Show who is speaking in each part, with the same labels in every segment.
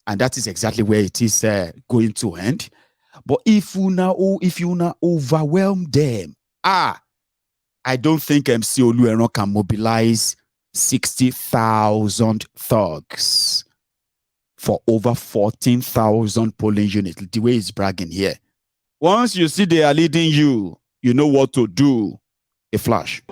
Speaker 1: And that is exactly where it is going to end. But if you now overwhelm them, I don't think MC Oluomo can mobilize 60,000 thugs for over 14,000 polling units. The way he's bragging here. Once you see they are leading you, you know what to do. A flash.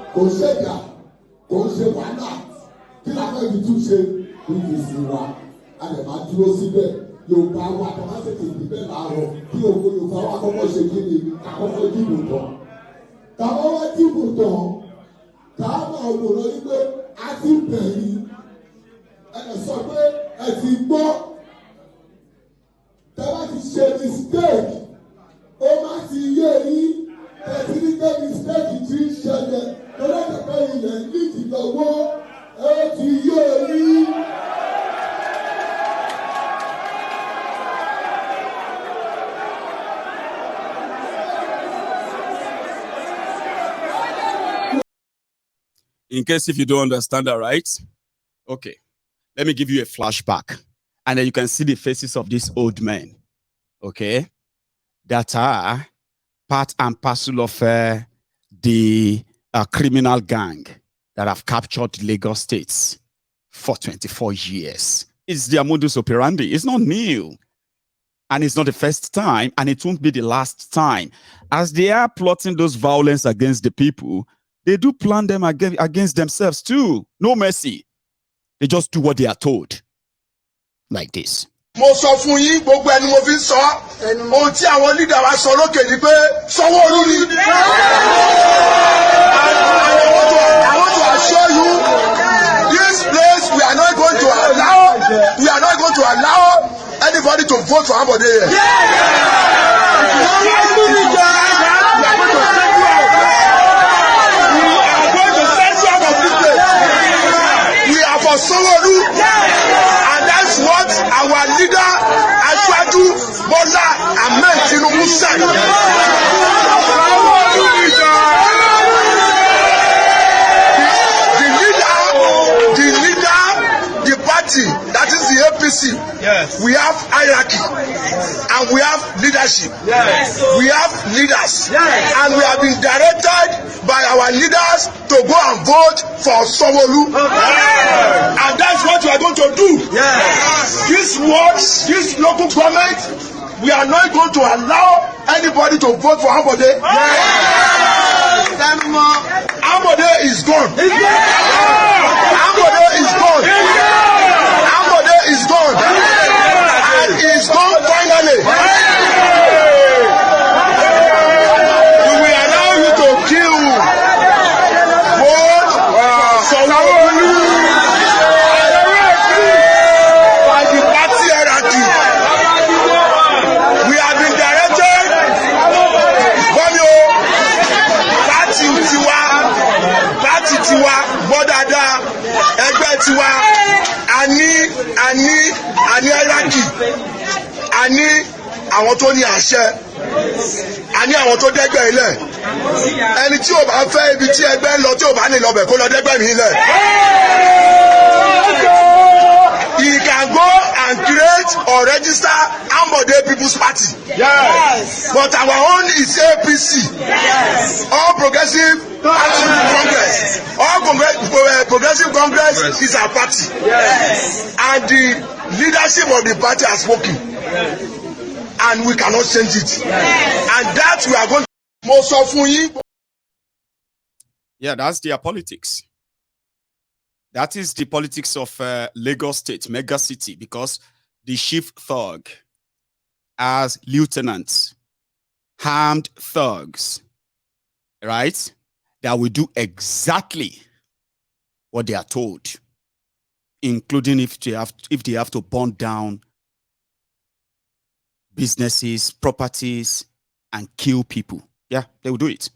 Speaker 1: In case if you don't understand that, right? Okay, let me give you a flashback. And then you can see the faces of these old men, okay? That are part and parcel of the criminal gang that have captured Lagos states for 24 years. It's their modus operandi. It's not new. And it's not the first time, and it won't be the last time. As they are plotting those violence against the people, they do plan them against themselves too. No mercy. They just do what they are told. Like this.
Speaker 2: Mo sọ fún yín gbogbo ẹni mo fi sọ ohun tí àwọn leader wa sọ lókè ni pé Sanwoolu ni. I want to assure you this place we are not going to allow anybody to vote for anybody here. We are for Sanwoolu, and that's what our leader Asiwaju Bola Ahmed Tinubu said. The party, that is the APC. Yes. We have hierarchy and we have leadership. Yes. We have leaders. Yes. And we have been directed by our leaders to go and vote for Sanwoolu. Yes. And that's what we are going to do. Yes. This local government, we are not going to allow anybody to vote for Ambode. Yes. Ambode is gone. Ambode is gone. Ambode is gone. And is gone finally. We will allow you to kill both Sanwoolu by the party hierarchy. We have been directed party tiwa bodada ẹgbẹ́ tiwa ani hierarchy ani àwọn tó ní àṣẹ ani àwọn tó dẹ́gbẹ́ ilẹ̀ ẹni tí ò bá fẹ́ ibi tí ẹgbẹ́ lọ tí ò bá ní lọ bẹ̀ kó lọ dẹ́gbẹ́ mi ilẹ̀. He can go and create or register Ambode People's Party. Yes. But our own is APC. Yes. All Progressive Congress. All Progressive Congress is our party. Yes. And the leadership of the party has spoken. Yes. And we cannot change it. Yes. And that we are going to most of.
Speaker 1: Yeah, that's their politics. That is the politics of Lagos State, mega city, because the chief thug as lieutenants, armed thugs, right? That will do exactly what they are told, including if they have to burn down businesses, properties, and kill people. Yeah, they will do it.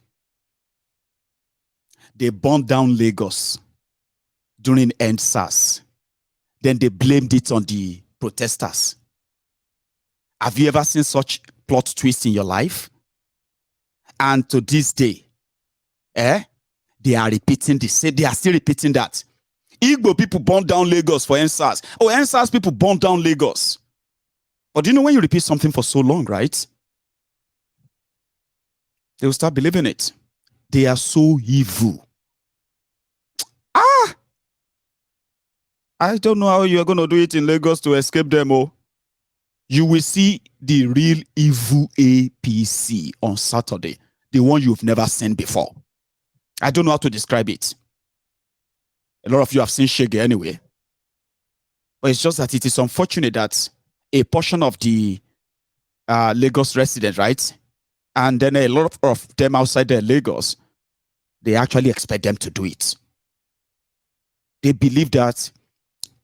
Speaker 1: They burned down Lagos during EndSARS. Then they blamed it on the protesters. Have you ever seen such plot twist in your life? And to this day, they are repeating the same. They are still repeating that. Igbo people burned down Lagos for EndSARS. Oh, EndSARS people burned down Lagos. But do you know when you repeat something for so long, right? They will start believing it. They are so evil. I don't know how you are going to do it in Lagos to escape them. Oh, you will see the real evil APC on Saturday, the one you've never seen before. I don't know how to describe it. A lot of you have seen Shege anyway. But it's just that it is unfortunate that a portion of the Lagos residents, right? And then a lot of them outside the Lagos, they actually expect them to do it. They believe that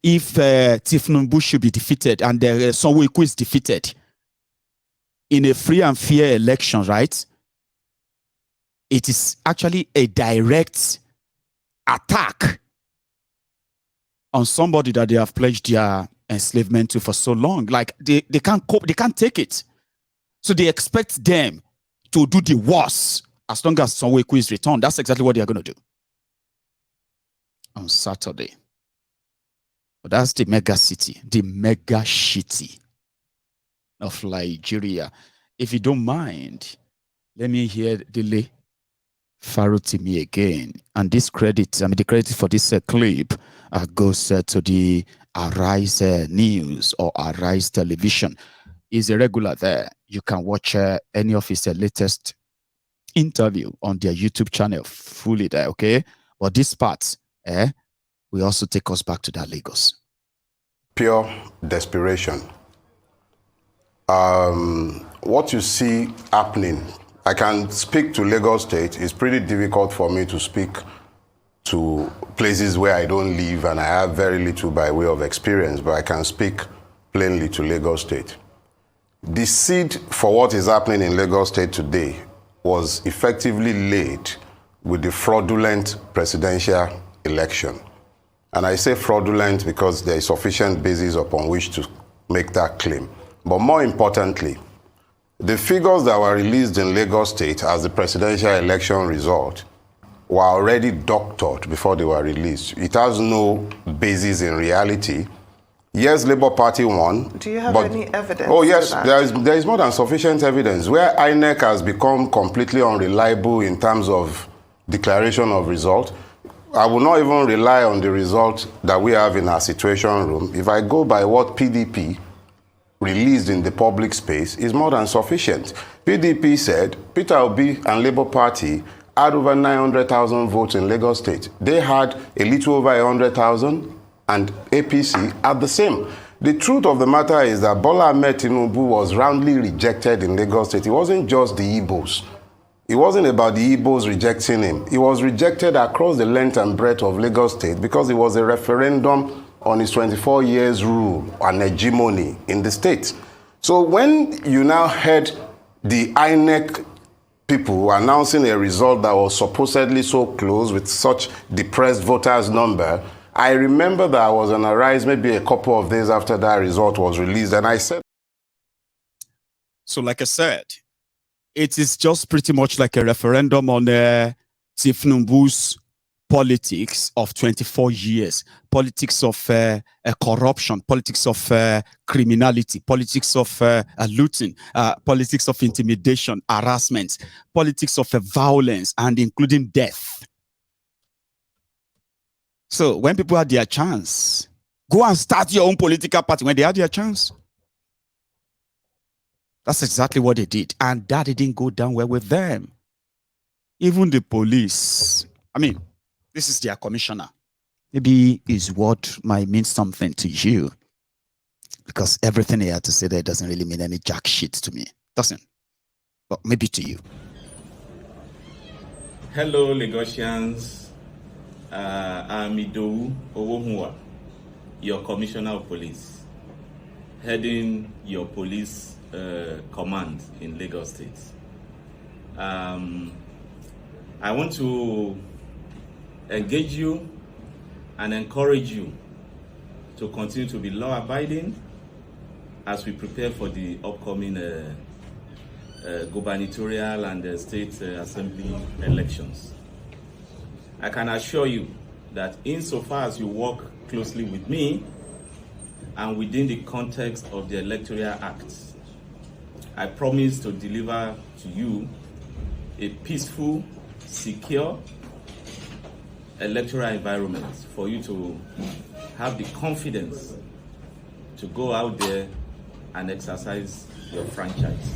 Speaker 1: if Tifnumbu should be defeated and Sanwoolu is defeated in a free and fair election, right? It is actually a direct attack on somebody that they have pledged their enslavement to for so long. Like they can't cope, they can't take it. So they expect them to do the worst as long as Sanwoolu is returned. That's exactly what they are going to do on Saturday. But that's the mega city, the mega shitty of Nigeria. If you don't mind, let me hear Dele Farutimi again. And this credit, the credit for this clip goes to the Arise News or Arise Television. He's a regular there. You can watch any of his latest interview on their YouTube channel fully there, okay? But this part, will also take us back to that Lagos.
Speaker 3: Pure desperation. What you see happening, I can speak to Lagos State. It's pretty difficult for me to speak to places where I don't live and I have very little by way of experience, but I can speak plainly to Lagos State. The seed for what is happening in Lagos State today was effectively laid with the fraudulent presidential election. And I say fraudulent because there is sufficient basis upon which to make that claim. But more importantly, the figures that were released in Lagos State as the presidential election result were already doctored before they were released. It has no basis in reality. Yes, Labour Party won.
Speaker 4: Do you have any evidence?
Speaker 3: Oh yes, there is more than sufficient evidence. Where INEC has become completely unreliable in terms of declaration of result, I will not even rely on the result that we have in our situation room. If I go by what PDP released in the public space, is more than sufficient. PDP said Peter Obi and Labour Party had over 900,000 votes in Lagos State. They had a little over 100,000 and APC had the same. The truth of the matter is that Bola Ahmed Tinubu was roundly rejected in Lagos State. It wasn't just the Igbos. It wasn't about the Igbos rejecting him. He was rejected across the length and breadth of Lagos State because it was a referendum on his 24 years rule and hegemony in the state. So when you now heard the INEC people announcing a result that was supposedly so close with such depressed voters number, I remember that I was on Arise maybe a couple of days after that result was released, and I said...
Speaker 1: So like I said, it is just pretty much like a referendum on Tifnumbu's politics of 24 years, politics of corruption, politics of criminality, politics of looting, politics of intimidation, harassment, politics of violence, and including death. So when people had their chance, go and start your own political party when they had their chance. That's exactly what they did. And that didn't go down well with them. Even the police, this is their commissioner. Maybe his word might mean something to you, because everything he had to say there doesn't really mean any jack shit to me. Doesn't. But maybe to you.
Speaker 5: Hello, Lagosians. I'm Oluomo, your commissioner of police, heading your police command in Lagos State. I want to engage you and encourage you to continue to be law-abiding as we prepare for the upcoming gubernatorial and state assembly elections. I can assure you that insofar as you work closely with me, and within the context of the Electoral Act. I promise to deliver to you a peaceful, secure electoral environment for you to have the confidence to go out there and exercise your franchise.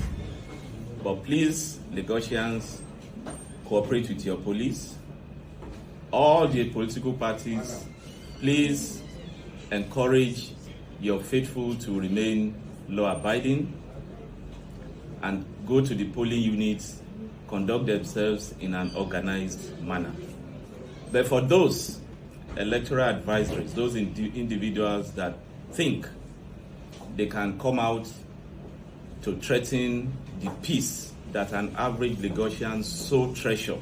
Speaker 5: But please, Lagosians, cooperate with your police. All the political parties, please encourage your faithful to remain law-abiding and go to the polling units, conduct themselves in an organized manner. But for those electoral advisories, those individuals that think they can come out to threaten the peace that an average Lagosian so treasure,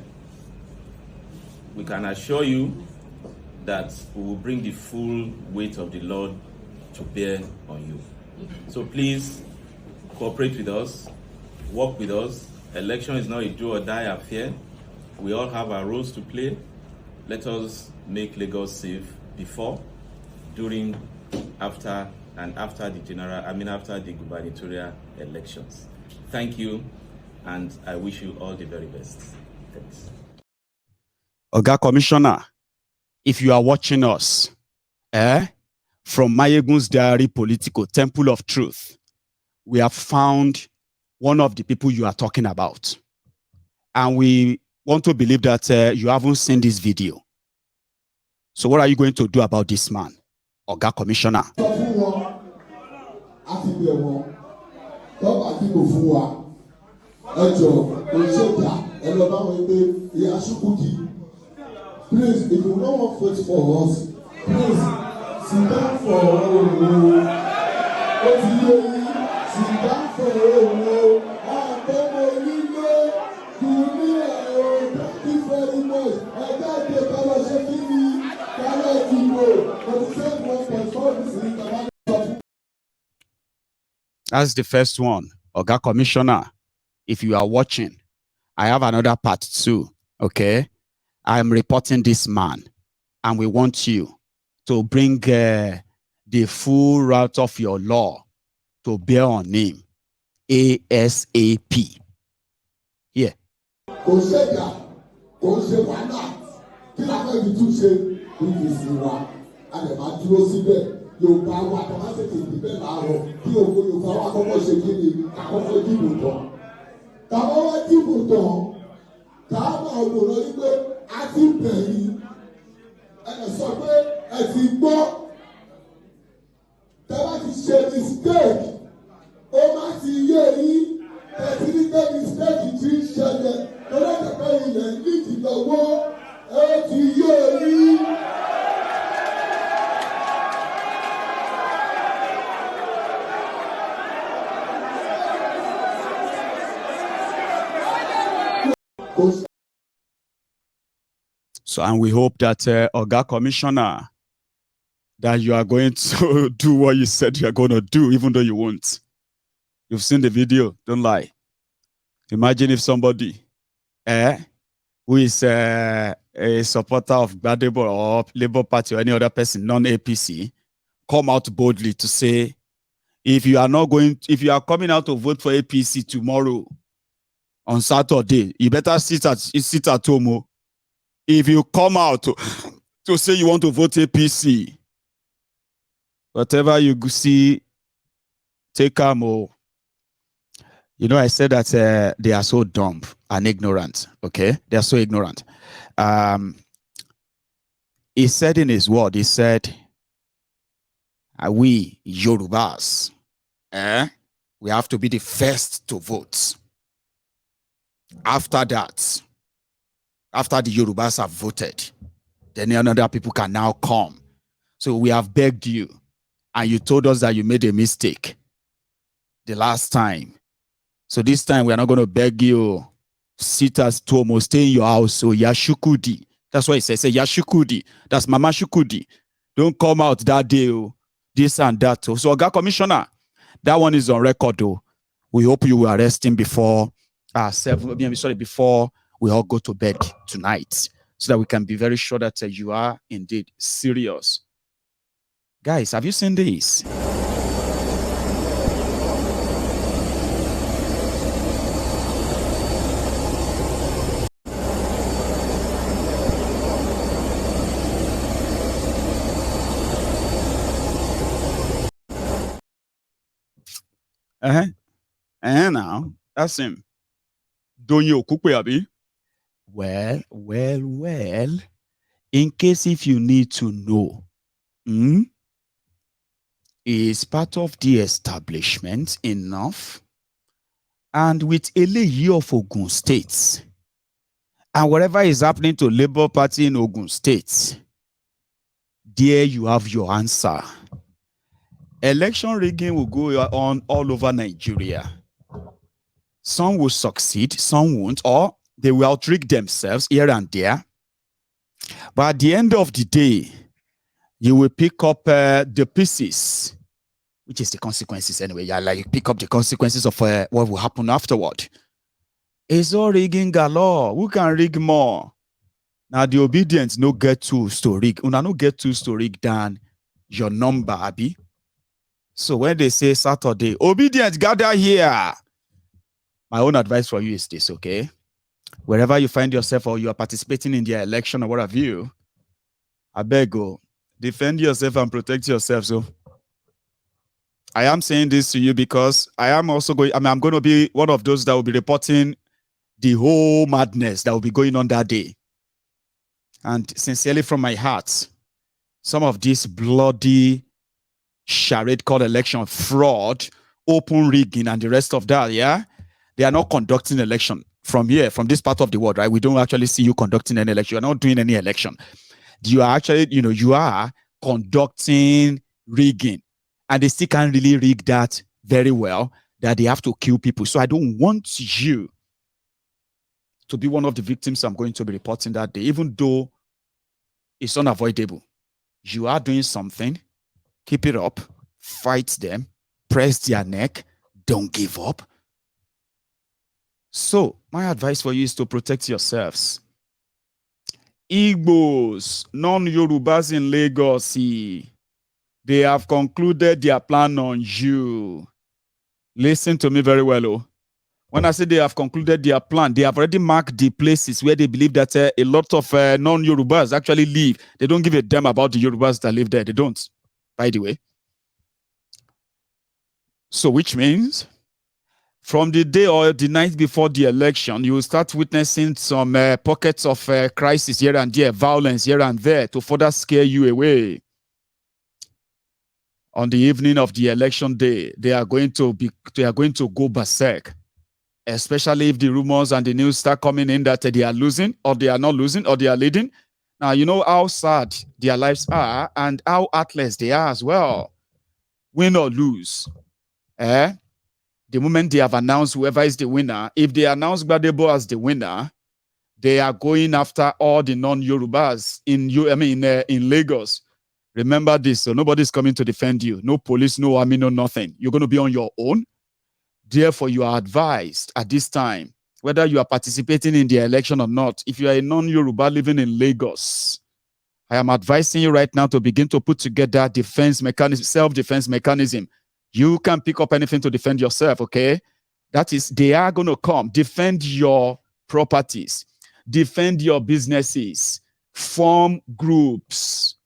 Speaker 5: we can assure you that we will bring the full weight of the Lord to bear on you. So please cooperate with us, work with us. Election is not a do or die affair. We all have our roles to play. Let us make Lagos safe before, during, after, and after the gubernatorial elections. Thank you, and I wish you all the very best. Thanks.
Speaker 1: Oga Commissioner, if you are watching us, from Mayegun's Diary Political Temple of Truth, we have found one of the people you are talking about. And we want to believe that you haven't seen this video. So what are you going to do about this man, Oga Commissioner?
Speaker 4: Please, if you don't want to vote for us, please sit down for Oluomo. Sit down for Oluomo. Thank you very much. I got the
Speaker 1: That's the first one, Oga Commissioner. If you are watching, I have another part too, okay? I am reporting this man, and we want you to bring the full route of your law to bear on him ASAP. Yeah.
Speaker 4: àti bẹ̀yìn ẹ̀nà sọ pé ẹ ti gbọ́ tẹ́lá ti ṣe mistake ó má ti yé yín tẹ̀sí ní pé mistake ti ń ṣẹlẹ̀ lọ́lọ́dẹ̀pẹ́ ilẹ̀ nídìí lọ́wọ́ ẹ ti yé yín.
Speaker 1: So, and we hope that, Oga Commissioner, that you are going to do what you said you are going to do, even though you won't. You've seen the video, don't lie. Imagine if somebody who is a supporter of Gbadebo or Labour Party or any other person, non-APC, come out boldly to say, if you are coming out to vote for APC tomorrow, on Saturday, you better sit at home. If you come out to say you want to vote APC, whatever you see, take them. You know, I said that they are so dumb and ignorant. Okay, they are so ignorant. He said in his word, he said, we Yorubas, we have to be the first to vote. After that, after the Yorubas have voted, then other people can now come. So we have begged you, and you told us that you made a mistake the last time. So this time we are not going to beg you. Sit as Tomo, stay in your house. So Yashukudi. That's what he says. Say Yashukudi. That's Mama Shukudi. Don't come out that day. This and that. So Oga Commissioner, that one is on record though. We hope you will arrest him before before we all go to bed tonight, so that we can be very sure that you are indeed serious. Guys, have you seen this? Now, that's him. Donyo Kukwe Abi. Well. In case if you need to know, is part of the establishment enough? And with Eleyi of Ogun State, and whatever is happening to Labour Party in Ogun State, there you have your answer. Election rigging will go on all over Nigeria. Some will succeed, some won't, or they will outrig themselves here and there. But at the end of the day, you will pick up the pieces, which is the consequences anyway. Yeah, like you pick up the consequences of what will happen afterward. It's all rigging galore. Who can rig more? Now the ObiDients no get tools to rig. Una no get tools to rig than your number, Abi. So when they say Saturday, ObiDients gather here. My own advice for you is this, okay? Wherever you find yourself or you are participating in the election or what have you, I beg you, defend yourself and protect yourself. So I am saying this to you because I am also going, I'm going to be one of those that will be reporting the whole madness that will be going on that day. And sincerely from my heart, some of this bloody charade called election fraud, open rigging and the rest of that, yeah, they are not conducting election from here, from this part of the world, right? We don't actually see you conducting any election. You're not doing any election. You are actually, you are conducting rigging, and they still can't really rig that very well, that they have to kill people. So I don't want you to be one of the victims I'm going to be reporting that day, even though it's unavoidable. You are doing something, keep it up, fight them, press their neck, don't give up. So my advice for you is to protect yourselves. Igbos, non-Yorubas in Lagos, they have concluded their plan on you. Listen to me very well, oh. When I say they have concluded their plan, they have already marked the places where they believe that a lot of non-Yorubas actually live. They don't give a damn about the Yorubas that live there. They don't, by the way. So which means from the day or the night before the election, you will start witnessing some pockets of crisis here and there, violence here and there to further scare you away. On the evening of the election day, they are going to go berserk, especially if the rumors and the news start coming in that they are losing, or they are not losing, or they are leading. Now, you know how sad their lives are and how heartless they are as well. Win or lose. The moment they have announced whoever is the winner, if they announce Gbadebo as the winner, they are going after all the non-Yorubas in Lagos. Remember this, so nobody's coming to defend you. No police, no army, no nothing. You're going to be on your own. Therefore, you are advised at this time, whether you are participating in the election or not, if you are a non-Yoruba living in Lagos, I am advising you right now to begin to put together defense mechanism, self-defense mechanism. You can pick up anything to defend yourself, okay? That is, they are going to come. Defend your properties. Defend your businesses. Form groups.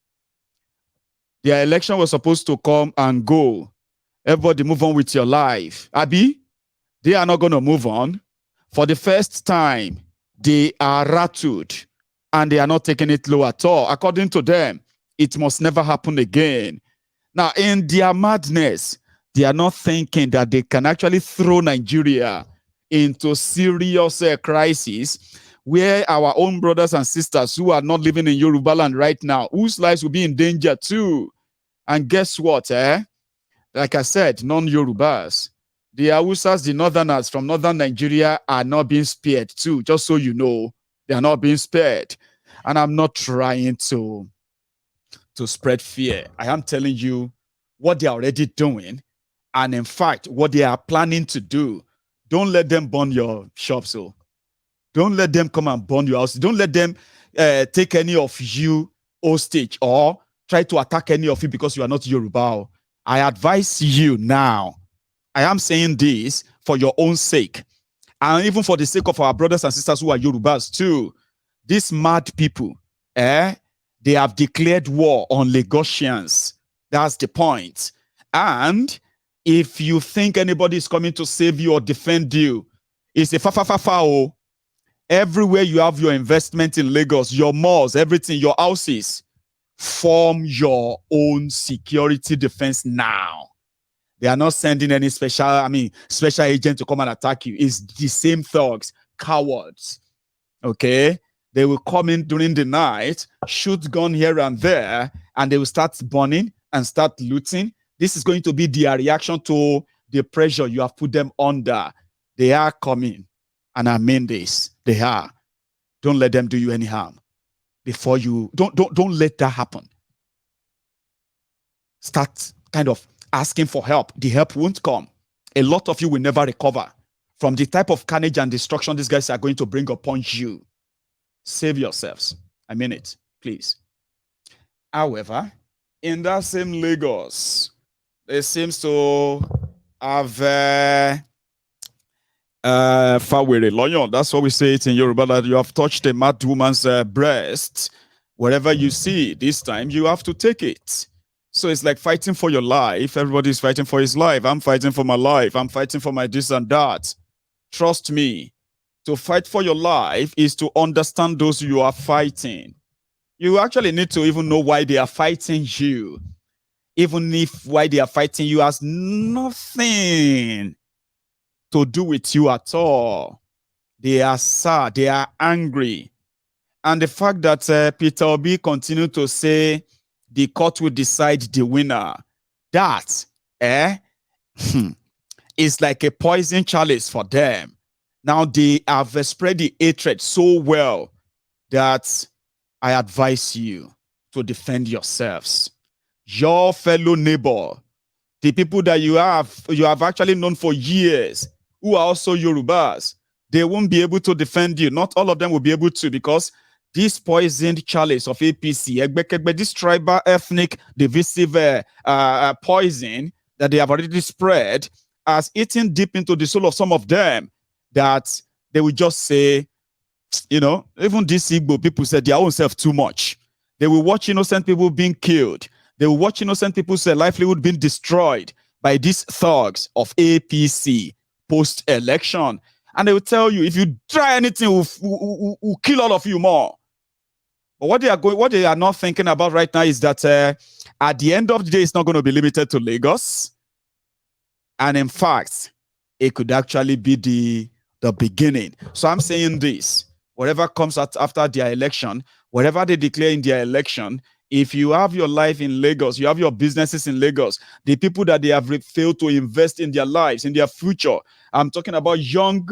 Speaker 1: The election was supposed to come and go. Everybody move on with your life. Abi, they are not going to move on. For the first time, they are rattled and they are not taking it low at all. According to them, it must never happen again. Now, in their madness, they are not thinking that they can actually throw Nigeria into serious crisis where our own brothers and sisters who are not living in Yoruba land right now, whose lives will be in danger too. And guess what? Like I said, non-Yorubas, the Hausas, the Northerners from Northern Nigeria are not being spared too. Just so you know, they are not being spared. And I'm not trying to spread fear. I am telling you what they are already doing. And in fact, what they are planning to do. Don't let them burn your shop. So don't let them come and burn your house. Don't let them take any of you hostage or try to attack any of you because you are not Yoruba. I advise you now. I am saying this for your own sake. And even for the sake of our brothers and sisters who are Yorubas too. These mad people, they have declared war on Lagosians. That's the point. And If you think anybody is coming to save you or defend you, it's a fa. Everywhere you have your investment in Lagos, your malls, everything, your houses, form your own security defense now. They are not sending any special agent to come and attack you. It's the same thugs, cowards. Okay? They will come in during the night, shoot gun here and there, and they will start burning and start looting. This is going to be their reaction to the pressure you have put them under. They are coming. And I mean this. They are. Don't let them do you any harm. Before you, don't let that happen. Start kind of asking for help. The help won't come. A lot of you will never recover from the type of carnage and destruction these guys are going to bring upon you. Save yourselves. I mean it, please. However, in that same Lagos, they seems to have Fawere Loyon. That's what we say it in Yoruba, that you have touched a mad woman's breast. Wherever you see this time, you have to take it. So it's like fighting for your life. Everybody's fighting for his life. I'm fighting for my life. I'm fighting for my this and that. Trust me, to fight for your life is to understand those you are fighting. You actually need to even know why they are fighting you. Even if why they are fighting you has nothing to do with you at all. They are sad. They are angry. And the fact that Peter Obi continued to say the court will decide the winner, that is like a poison chalice for them. Now they have spread the hatred so well that I advise you to defend yourselves. Your fellow neighbor, the people that you have actually known for years, who are also Yorubas, they won't be able to defend you. Not all of them will be able to, because this poisoned chalice of APC, this tribal, ethnic, divisive poison that they have already spread, has eaten deep into the soul of some of them, that they will just say, you know, even these Igbo people said their own self too much. They will watch innocent people being killed. They will watch innocent people's livelihood being destroyed by these thugs of APC post-election. And they will tell you, if you try anything, we'll kill all of you more. But what they are not thinking about right now is that at the end of the day, it's not going to be limited to Lagos. And in fact, it could actually be the beginning. So I'm saying this, whatever comes out after their election, whatever they declare in their election, if you have your life in Lagos, you have your businesses in Lagos, the people that they have failed to invest in their lives, in their future, I'm talking about young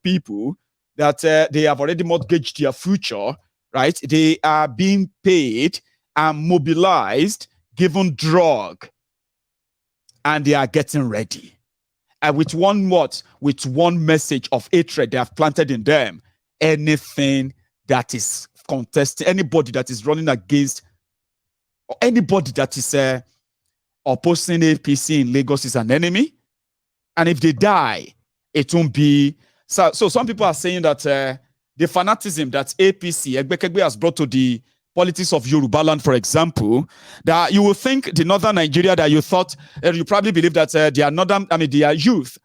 Speaker 1: people that they have already mortgaged their future, right? They are being paid and mobilized, given drug, and they are getting ready. And with one message of hatred they have planted in them, anything that is contesting, anybody that is running against, or anybody that is opposing APC in Lagos is an enemy. And if they die, it won't be. So some people are saying that the fanaticism that APC, Egbekegbe, has brought to the politics of Yoruba land, for example, that you will think the northern Nigeria that you thought, you probably believe that their youth,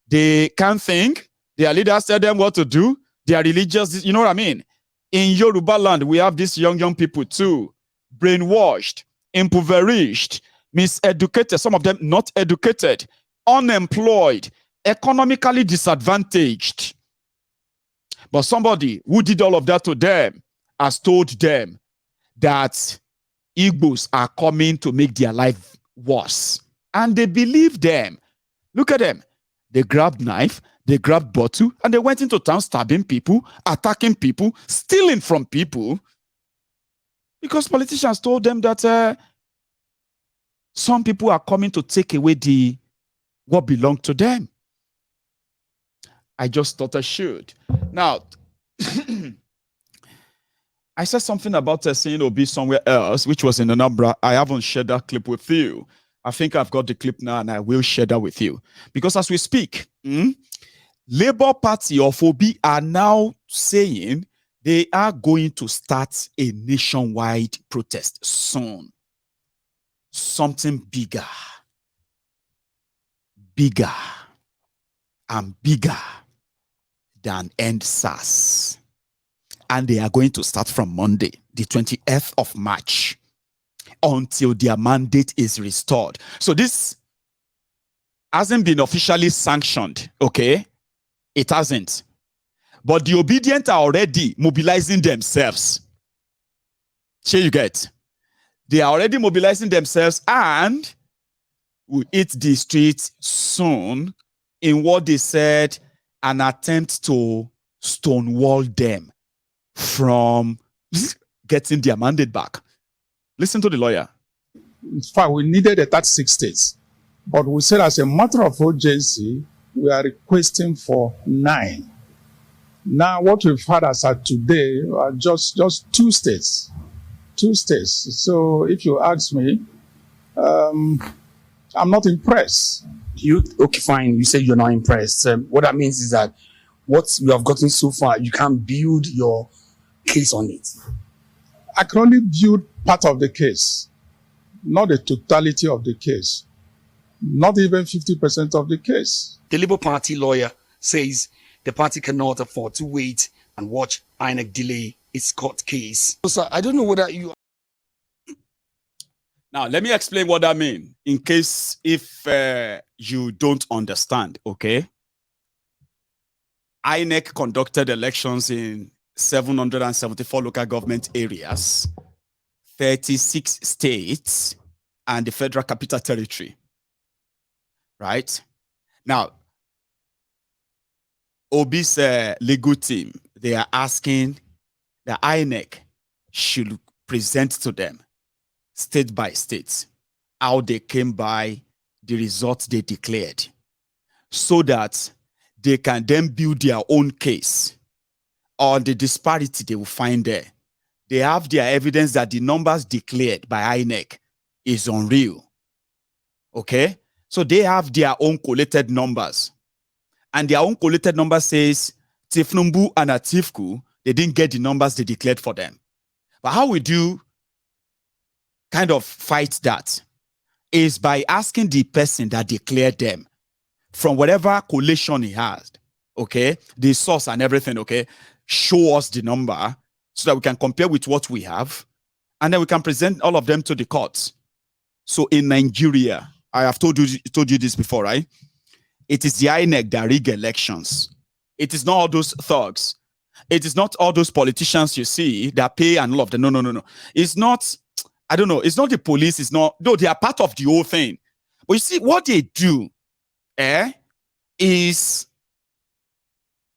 Speaker 1: they can't think, their leaders tell them what to do, they are religious, you know what I mean? In Yoruba land, we have these young people too, brainwashed, impoverished, miseducated, some of them not educated, unemployed, economically disadvantaged. But somebody who did all of that to them has told them that Igbos are coming to make their life worse. And they believe them. Look at them. They grabbed knife, they grabbed bottle, and they went into town stabbing people, attacking people, stealing from people. Because politicians told them that some people are coming to take away what belonged to them. I just thought I should. Now, I said something about seeing Obi somewhere else, which was in Anambra. I haven't shared that clip with you. I think I've got the clip now, and I will share that with you. Because as we speak, Labour Party of Obi are now saying they are going to start a nationwide protest soon. Something bigger. bigger and bigger than EndSARS. And they are going to start from Monday, the 20th of March, until their mandate is restored. So this hasn't been officially sanctioned, okay? It hasn't. But the ObiDients are already mobilizing themselves. Sure you get? They are already mobilizing themselves and will hit the streets soon in what they said an attempt to stonewall them from getting their mandate back. Listen to the lawyer.
Speaker 6: In fact, we needed the 36 states. But we said as a matter of urgency, we are requesting for 9. Now, what we've had as of today are just 2 states. 2 states. So if you ask me, I'm not impressed.
Speaker 7: Okay, fine. You say you're not impressed. What that means is that what you have gotten so far, you can't build your case on it.
Speaker 6: I can only build part of the case, not the totality of the case, not even 50% of the case.
Speaker 7: The Labour Party lawyer says the party cannot afford to wait and watch INEC delay its court case. So I don't know whether you...
Speaker 1: Now, let me explain what that means in case if you don't understand, okay? INEC conducted elections in 774 local government areas, 36 states, and the Federal Capital Territory. Right? Now, Obi's legal team, they are asking the INEC should present to them, state by state, how they came by the results they declared, so that they can then build their own case on the disparity they will find there. They have their evidence that the numbers declared by INEC is unreal. Okay? So they have their own collated numbers. And their own collated number says Tifnumbu and Atifku, they didn't get the numbers they declared for them. But how would you kind of fight that? Is by asking the person that declared them from whatever collation he has, okay, the source and everything, okay, show us the number so that we can compare with what we have, and then we can present all of them to the courts. So in Nigeria, I have told you this before, right? It is the INEC that rig elections. It is not all those thugs. It is not all those politicians you see that pay and all of them. No. It's not, I don't know, it's not the police, it's not, no, they are part of the whole thing. But you see, what they do is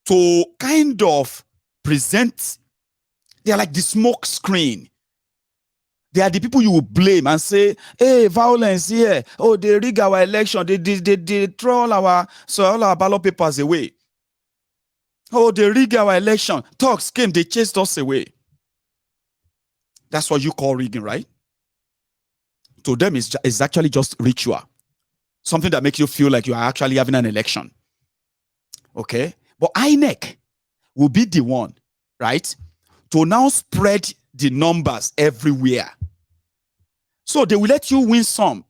Speaker 1: to kind of present, they are like the smoke screen. They are the people you will blame and say, hey, violence here. Oh, they rig our election. They throw all our ballot papers away. Oh, they rig our election. Thugs came, they chased us away. That's what you call rigging, right? To them, it's actually just ritual. Something that makes you feel like you are actually having an election. Okay? But INEC will be the one, right, to now spread the numbers everywhere. So they will let you win some.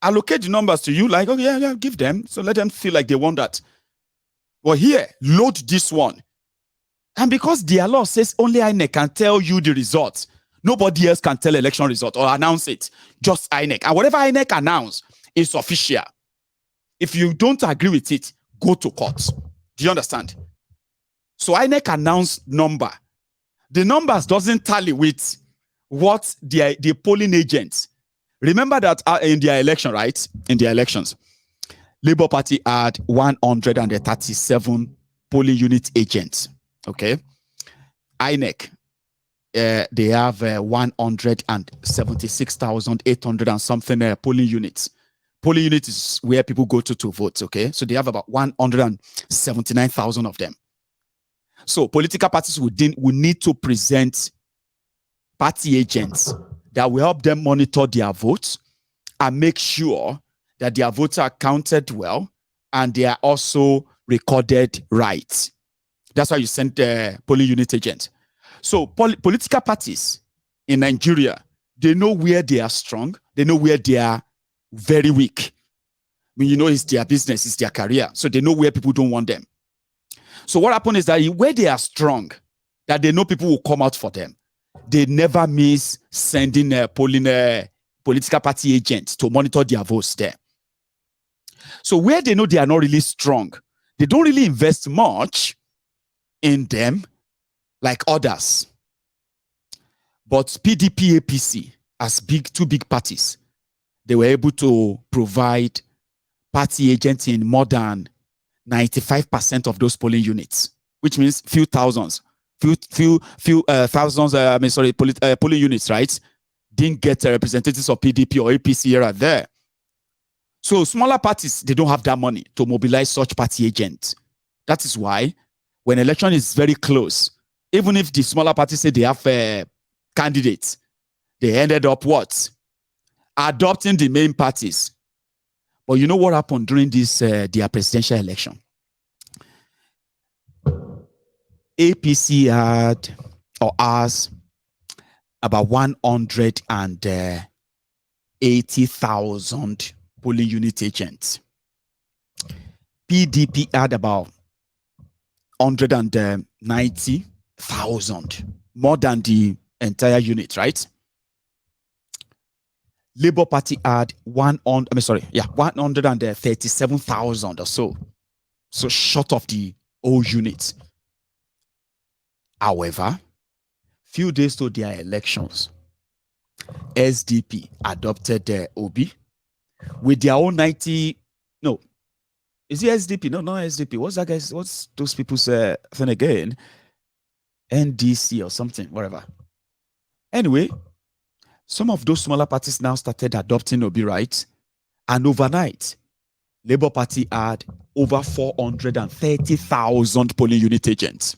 Speaker 1: Allocate the numbers to you, like, okay, yeah, give them. So let them feel like they want that. Well, here, load this one. And because their law says only INEC can tell you the results, nobody else can tell election result or announce it. Just INEC. And whatever INEC announce is official. If you don't agree with it, go to court. Do you understand? So INEC announced number. The numbers doesn't tally with what the polling agents. Remember that in their election, right? In their elections, Labour Party had 137 polling unit agents. Okay. INEC, they have 176,800 and something polling units. Polling units is where people go to vote. Okay. So they have about 179,000 of them. So political parties will need to present party agents that will help them monitor their votes and make sure that their votes are counted well and they are also recorded right. That's why you send polling unit agents. So political parties in Nigeria, they know where they are strong. They know where they are very weak. You know, it's their business, it's their career. So they know where people don't want them. So what happened is that where they are strong, that they know people will come out for them, they never miss sending political party agents to monitor their votes there. So where they know they are not really strong, they don't really invest much in them like others. But PDP, APC, as two big parties, they were able to provide party agents in more than 95% of those polling units, which means few thousands, polling units, right? Didn't get representatives of PDP or APC here or there. So smaller parties, they don't have that money to mobilize such party agents. That is why when election is very close, even if the smaller parties say they have candidates, they ended up what? Adopting the main parties. But you know what happened during this their presidential election? APC had or has about 180,000 polling unit agents. PDP had about 190,000, more than the entire unit, right? Labour Party had 137,000 or so. So short of the whole unit. However, few days to their elections, SDP adopted Obi with their own 90. No, is it SDP? No, not SDP. What's that, guys? What's those people's thing again? NDC or something, whatever. Anyway, some of those smaller parties now started adopting Obi, right? And overnight, Labour Party had over 430,000 polling unit agents.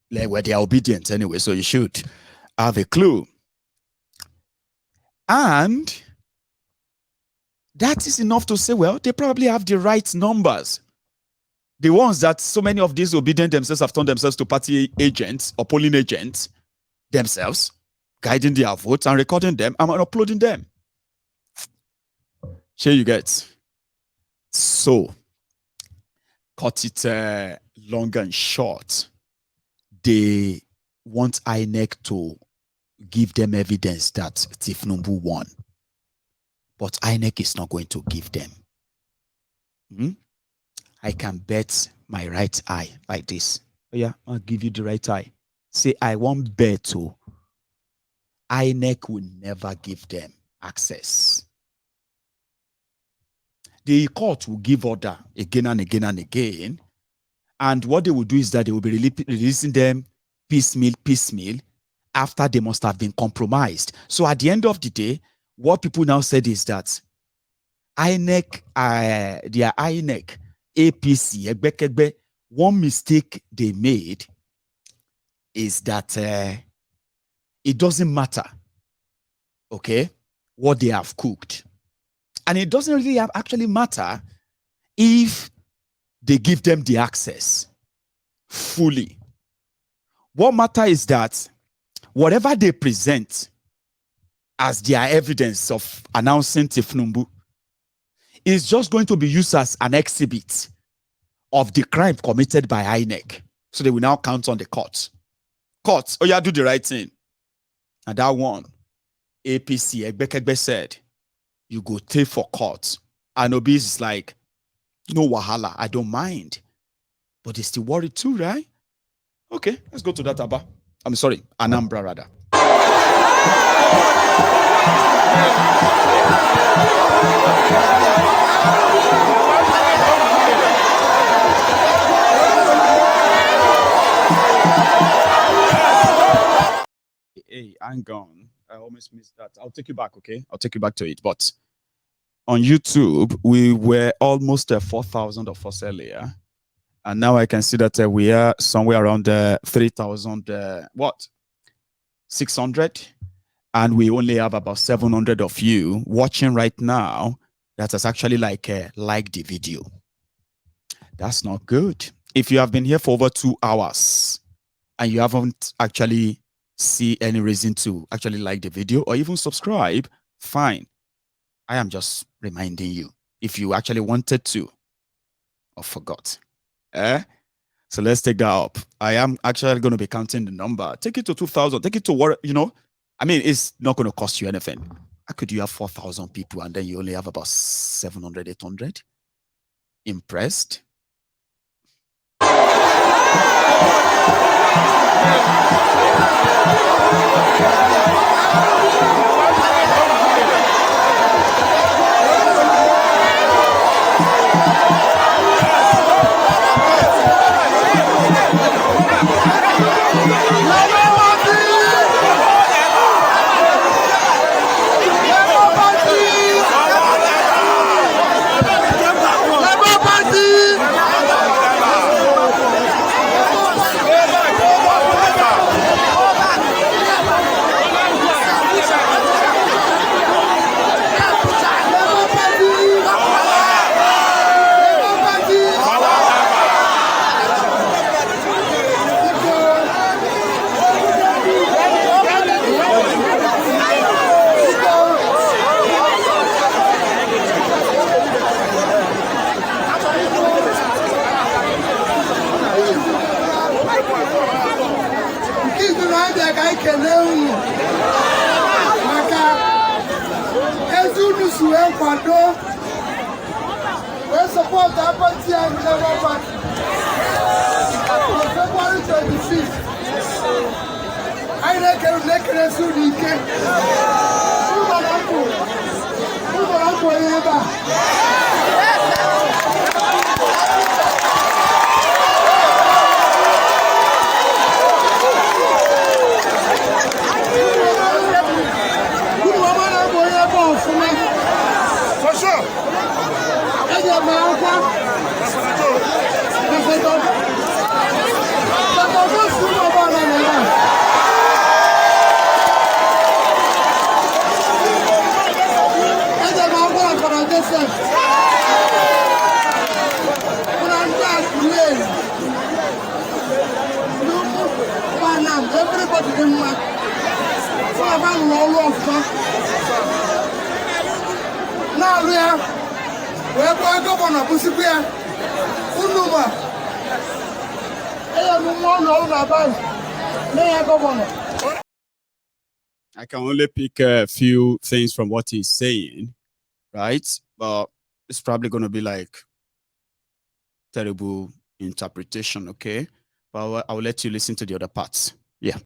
Speaker 1: Like, where they are obedient anyway, so you should have a clue. And that is enough to say, well, they probably have the right numbers. The ones that so many of these obedient themselves have turned themselves to party agents or polling agents themselves, guiding their votes and recording them and uploading them. Here you get. So, cut it long and short. They want INEC to give them evidence that Tifnumbu won. But INEC is not going to give them. I can bet my right eye like this. Oh yeah, I'll give you the right eye. Say, I won't bet to. INEC will never give them access. The court will give order again and again and again. And what they will do is that they will be releasing them piecemeal, after they must have been compromised. So at the end of the day, what people now said is that INEC, their INEC, APC, one mistake they made is that it doesn't matter, okay, what they have cooked. And it doesn't really actually matter if they give them the access fully. What matters is that whatever they present as their evidence of announcing Tifnumbu is just going to be used as an exhibit of the crime committed by INEC. So they will now count on the court. Court, oh yeah, do the right thing. And that one, APC, Egbekegbe said, you go take for court. And Obi is like, no wahala, I don't mind. But they still worried too, right? Okay, let's go to that Aba. I'm sorry, Anambra rather. Hey, hang on. I almost missed that. I'll take you back, okay? I'll take you back to it. But on YouTube, we were almost 4,000 of us earlier. And now I can see that we are somewhere around 3,000, 600. And we only have about 700 of you watching right now that has actually liked the video. That's not good. If you have been here for over 2 hours and you haven't actually see any reason to actually like the video or even subscribe, fine. I am just reminding you. if you actually wanted to or forgot. So let's take that up. I am actually going to be counting the number. Take it to 2,000. Take it to what, I mean, it's not going to cost you anything. How could you have 4,000 people and then you only have about 700, 800? Impressed?
Speaker 4: We support the party and Labour Party. On February 25th, I reckon next weekend.
Speaker 2: For sure.
Speaker 4: Everybody in my now we are going to go on a Busipia. Unuma.
Speaker 1: I can only pick a few things from what he's saying, right? But it's probably going to be like terrible interpretation, okay? But I will let you listen to the other parts. Yeah.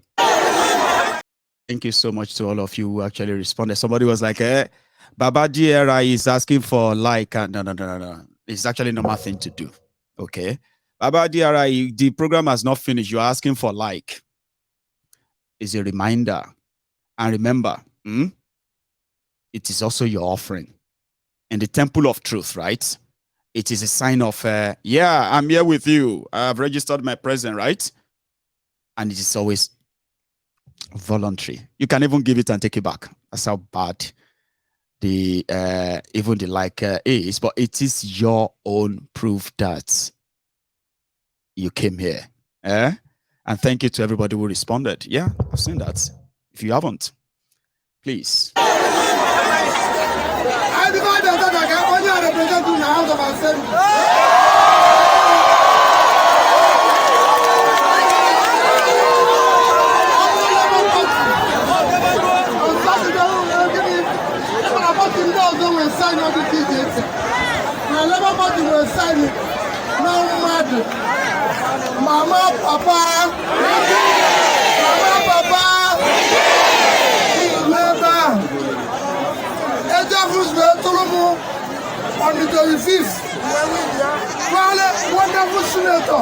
Speaker 1: Thank you so much to all of you who actually responded. Somebody was like, Baba GRI is asking for like, no. It's actually a normal thing to do, okay? Baba GRI, the program has not finished. You're asking for like. It's a reminder. And remember, it is also your offering. In the temple of truth, right? It is a sign of, yeah, I'm here with you. I've registered my presence, right? And it is always voluntary. You can even give it and take it back. That's how bad the even the like is, but it is your own proof that you came here. And thank you to everybody who responded. Yeah, I've seen that. If you haven't, please.
Speaker 4: Mama, Papa, Oluomo on the 25th. Wonderful senator.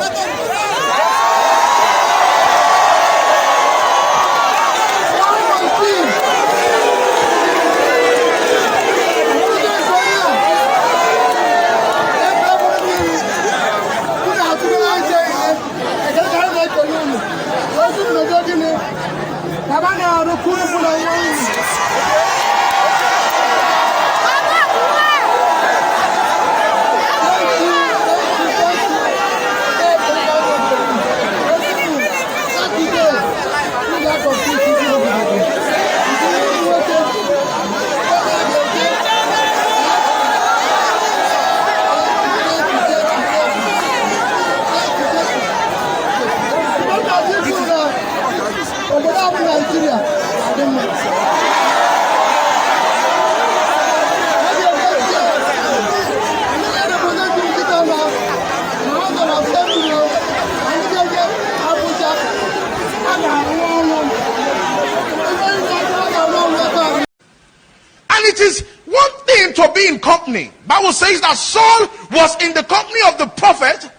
Speaker 2: it is one thing to be in company. Bible says that Saul was in the company of the prophet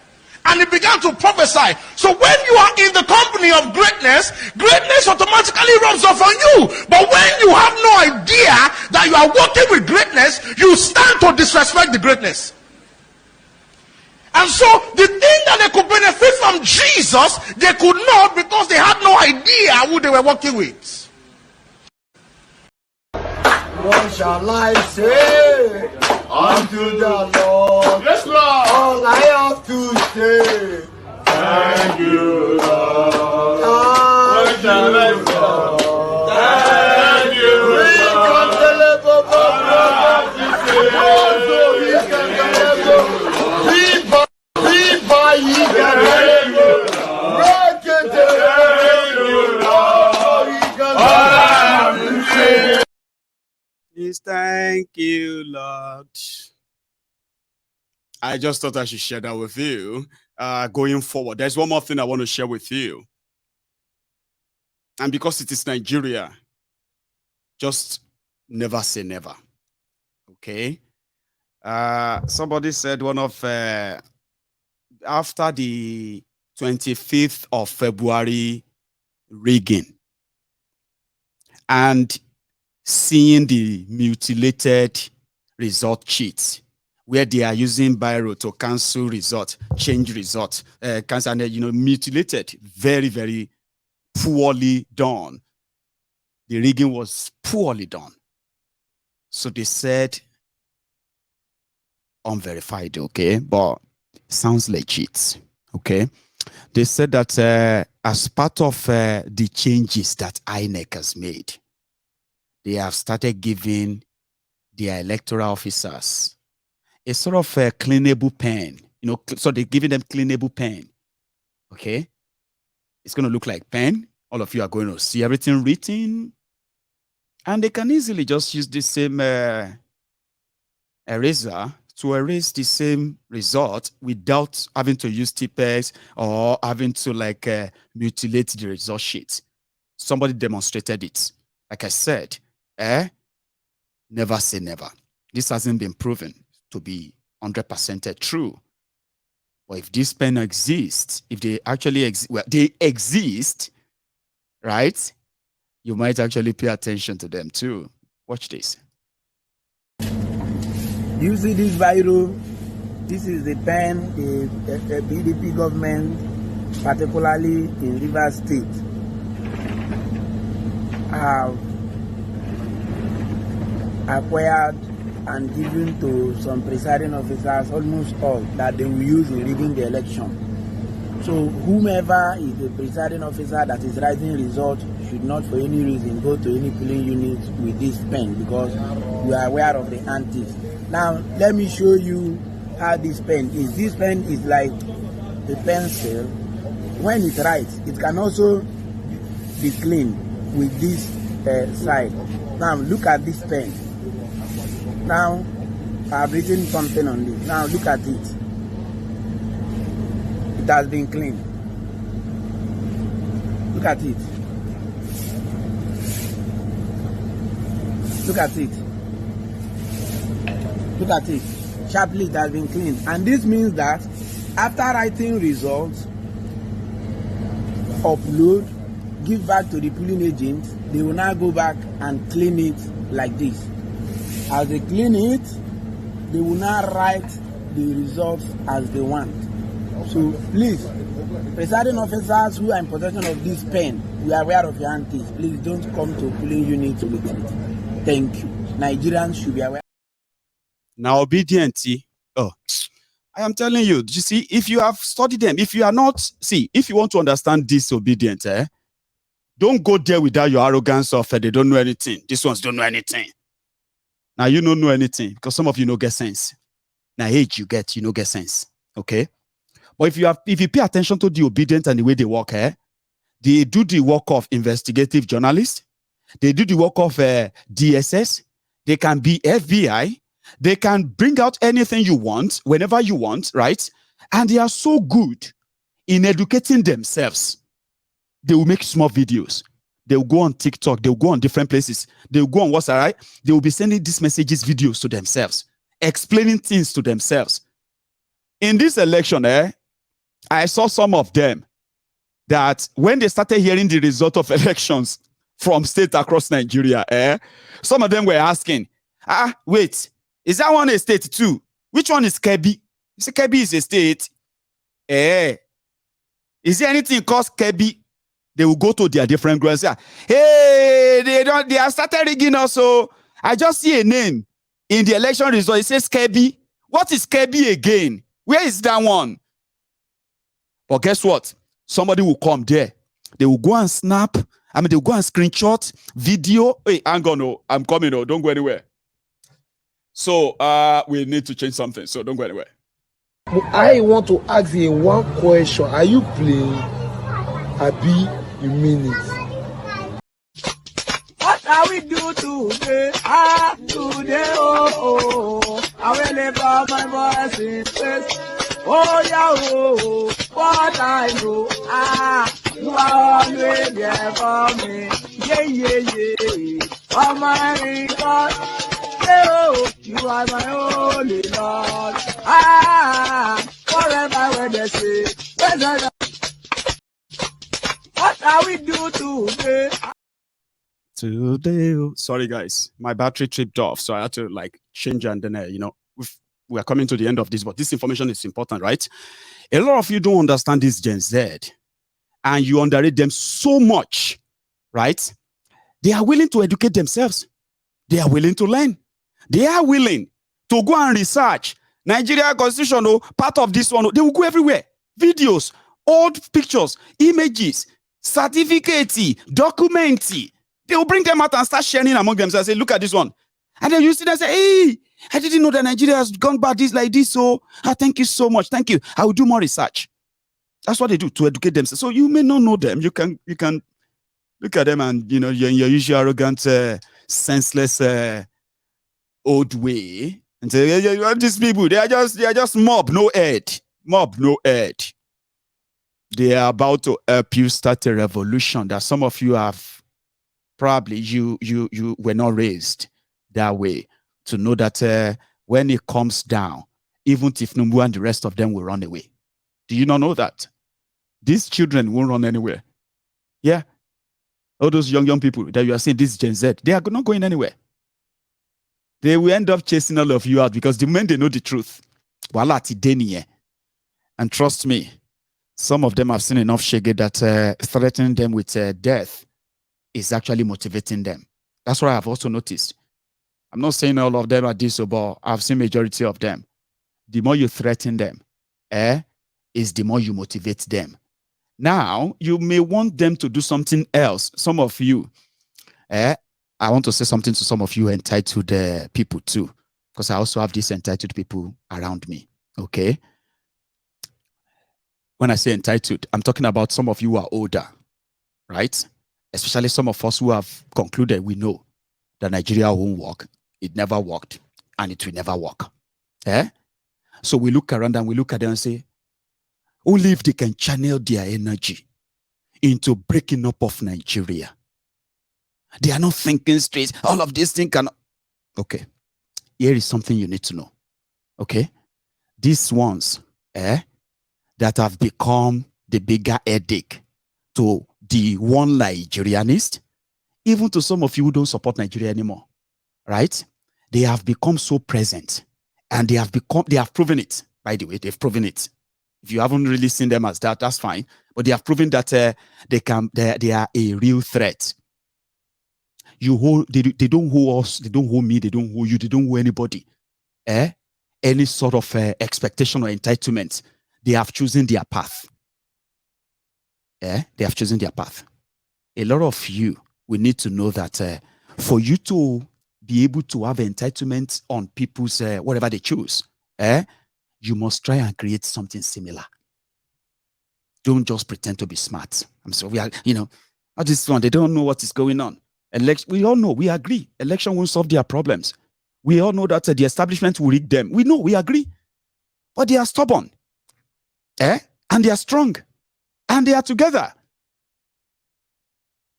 Speaker 2: and he began to prophesy. So when you are in the company of greatness, greatness automatically rubs off on you. But when you have no idea that you are working with greatness, you stand to disrespect the greatness. And so the thing that they could benefit from Jesus, they could not, because they had no idea who they were working with.
Speaker 4: What shall I say unto the Lord?
Speaker 2: Yes, Lord.
Speaker 4: All I have to say,
Speaker 2: Thank you, Lord.
Speaker 4: what
Speaker 2: shall I say? Thank you,
Speaker 1: Please, thank you, Lord. I just thought I should share that with you. Going forward, there's one more thing I want to share with you. And because it is Nigeria, just never say never. Okay? Somebody said one of, after the 25th of February rigging and seeing the mutilated result sheets where they are using biro to cancel result, change result, cancel, and mutilated, very, very poorly done. The rigging was poorly done. So they said unverified, okay, but sounds legit, okay. They said that as part of the changes that INEC has made, they have started giving their electoral officers a sort of a cleanable pen, so they're giving them cleanable pen, okay? It's going to look like pen. All of you are going to see everything written, and they can easily just use the same eraser to erase the same result without having to use Tipex or having to mutilate the result sheet. Somebody demonstrated it. Like I said, never say never. This hasn't been proven to be 100% true. But if this pen exists, if they actually exist, well, they exist, right? You might actually pay attention to them too. Watch this.
Speaker 8: You see this viral? This is the pen the PDP government, particularly in Rivers State, have acquired and given to some presiding officers, almost all, that they will use in rigging the election. So whomever is the presiding officer that is writing results should not for any reason go to any polling unit with this pen, because you are aware of the antics. Now let me show you how this pen is. This pen is like a pencil. When it writes, it can also be cleaned with this side. Now look at this pen. Now I've written something on this. Now look at it. It has been cleaned. Look at it. Look at it. Look at it. Sharply, it has been cleaned. And this means that after writing results, upload, give back to the polling agent, they will now go back and clean it like this. As they clean it, they will now write the results as they want. So please, presiding officers who are in possession of this pen, we are aware of your antics. Please don't come to polling units with it. Thank you. Nigerians should be aware.
Speaker 1: Now, ObiDients, I am telling you, you see, if you have studied them, if you are not, see, if you want to understand this ObiDients, don't go there without your arrogance of they don't know anything. These ones don't know anything. Now, you don't know anything because some of you don't get sense. Now, age you get, you don't get sense. Okay? But if you pay attention to the ObiDients and the way they work, they do the work of investigative journalists. They do the work of DSS. They can be FBI. They can bring out anything you want, whenever you want, right? And they are so good in educating themselves. They will make small videos. They'll go on TikTok. They'll go on different places. They'll go on WhatsApp, right? They will be sending these messages, videos to themselves, explaining things to themselves. In this election, I saw some of them that when they started hearing the result of elections from states across Nigeria, some of them were asking, wait, is that one a state too? Which one is Kebbi? You say Kebbi is a state. Is there anything called Kebbi? They will go to their different groups and say, hey, they have started rigging also. I just see a name in the election result. It says Kebbi. What is Kebbi again? Where is that one? But guess what? Somebody will come there. They will go and snap. They'll go and screenshot video. Hey, hang on, no, I'm coming. No, don't go anywhere. So we need to change something. So don't go anywhere.
Speaker 4: I want to ask you one question. Are you playing? Abi, you mean it?
Speaker 8: What are we do today? Today, I will live out my voice in space. Oh, yeah, what I know. You are always there for me. Yeah. Oh, my God. You are my only Lord. Forever when they say, what are we do today?
Speaker 1: Today, sorry guys, my battery tripped off, so I had to change, and then we are coming to the end of this, but this information is important, right? A lot of you don't understand this Gen Z, and you underrate them so much, right? They are willing to educate themselves. They are willing to learn. They are willing to go and research. Nigeria Constitution, part of this one, they will go everywhere. Videos, old pictures, images, certificates, documents. They will bring them out and start sharing among themselves. Say, look at this one. And then you see them say, hey, I didn't know that Nigeria has gone back this like this. So thank you so much. Thank you. I will do more research. That's what they do to educate themselves. So you may not know them. You can look at them and you're in your usual arrogant, senseless old way and say, these people, they are just mob, no head. Mob, no head. They are about to help you start a revolution that some of you have probably you were not raised that way to know that when it comes down, even Tifnumbu and the rest of them will run away. Do you not know that? These children won't run anywhere. Yeah. All those young people that you are saying, this Gen Z, they are not going anywhere. They will end up chasing all of you out because the moment they know the truth, and trust me, some of them have seen enough shege that threatening them with death is actually motivating them. That's what I've also noticed. I'm not saying all of them are this, but I've seen majority of them. The more you threaten them, is the more you motivate them. Now, you may want them to do something else. Some of you, I want to say something to some of you entitled people too, because I also have these entitled people around me, okay? When I say entitled, I'm talking about some of you who are older, right? Especially some of us who have concluded we know that Nigeria won't work. It never worked, and it will never work. So we look around and we look at them and say, only if they can channel their energy into breaking up of Nigeria. They are not thinking straight. All of these things cannot. Okay. Here is something you need to know. Okay. These ones, that have become the bigger headache to the one Nigerianist, even to some of you who don't support Nigeria anymore, right? They have become so present, and they have proven it. By the way, they've proven it. If you haven't really seen them as that, that's fine. But they have proven that they are a real threat. They don't hold us, they don't hold me, they don't hold you, they don't hold anybody. Any sort of expectation or entitlement. They have chosen their path. They have chosen their path. A lot of you, we need to know that for you to be able to have entitlement on people's whatever they choose, you must try and create something similar. Don't just pretend to be smart. I'm sorry, at this one, they don't know what is going on. We all know, we agree. Election won't solve their problems. We all know that the establishment will rig them. We know, we agree. But they are stubborn. And they are strong. And they are together.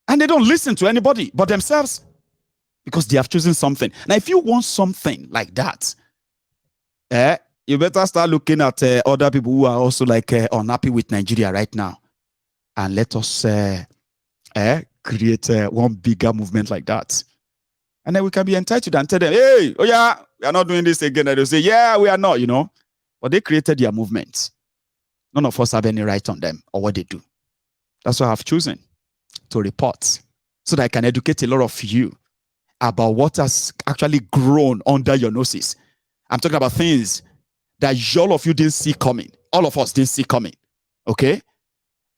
Speaker 1: And they don't listen to anybody but themselves because they have chosen something. Now, if you want something like that, you better start looking at other people who are also like unhappy with Nigeria right now. And let us create one bigger movement like that. And then we can be entitled and tell them, hey, oh yeah, we are not doing this again. And they'll say, yeah, we are not, you know. But they created their movement. None of us have any right on them or what they do. That's why I've chosen to report so that I can educate a lot of you about what has actually grown under your noses. I'm talking about things that all of you didn't see coming. All of us didn't see coming. Okay?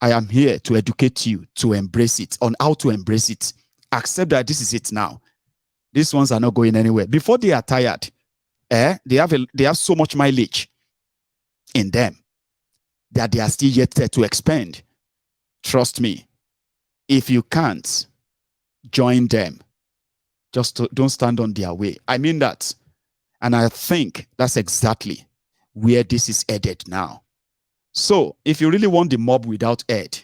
Speaker 1: I am here to educate you to embrace it, on how to embrace it. Accept that this is it now. These ones are not going anywhere. Before they are tired, they have so much mileage in them that they are still yet there to expand. Trust me. If you can't join them, just don't stand on their way. I mean that. And I think that's exactly where this is headed now. So, if you really want the mob without head,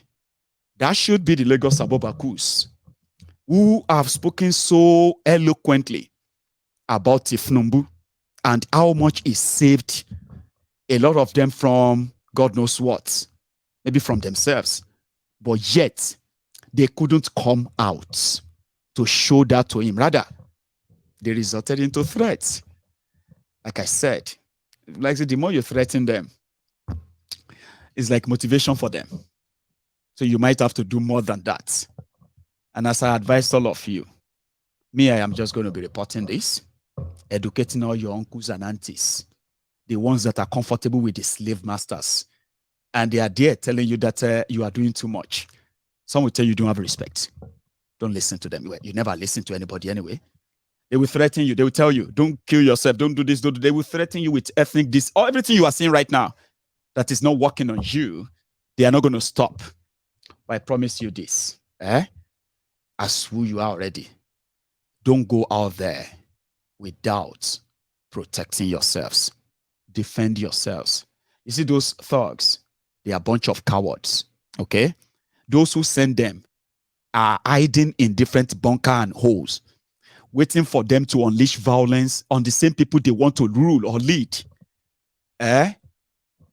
Speaker 1: that should be the Lagos Abobakus, who have spoken so eloquently about Tifnumbu and how much it saved a lot of them from God knows what, maybe from themselves. But yet, they couldn't come out to show that to him. Rather, they resulted into threats. Like I said, like the more you threaten them, it's like motivation for them. So you might have to do more than that. And as I advise all of you, I am just going to be reporting this, educating all your uncles and aunties, the ones that are comfortable with the slave masters. And they are there telling you that you are doing too much. Some will tell you don't have respect. Don't listen to them. You never listen to anybody anyway. They will threaten you. They will tell you, don't kill yourself. Don't do this. Don't do. They will threaten you with ethnic this or everything you are seeing right now that is not working on you. They are not going to stop. But I promise you this. As who you are already, don't go out there without protecting yourselves. Defend yourselves. You see those thugs, they are a bunch of cowards, okay? Those who send them are hiding in different bunker and holes, waiting for them to unleash violence on the same people they want to rule or lead.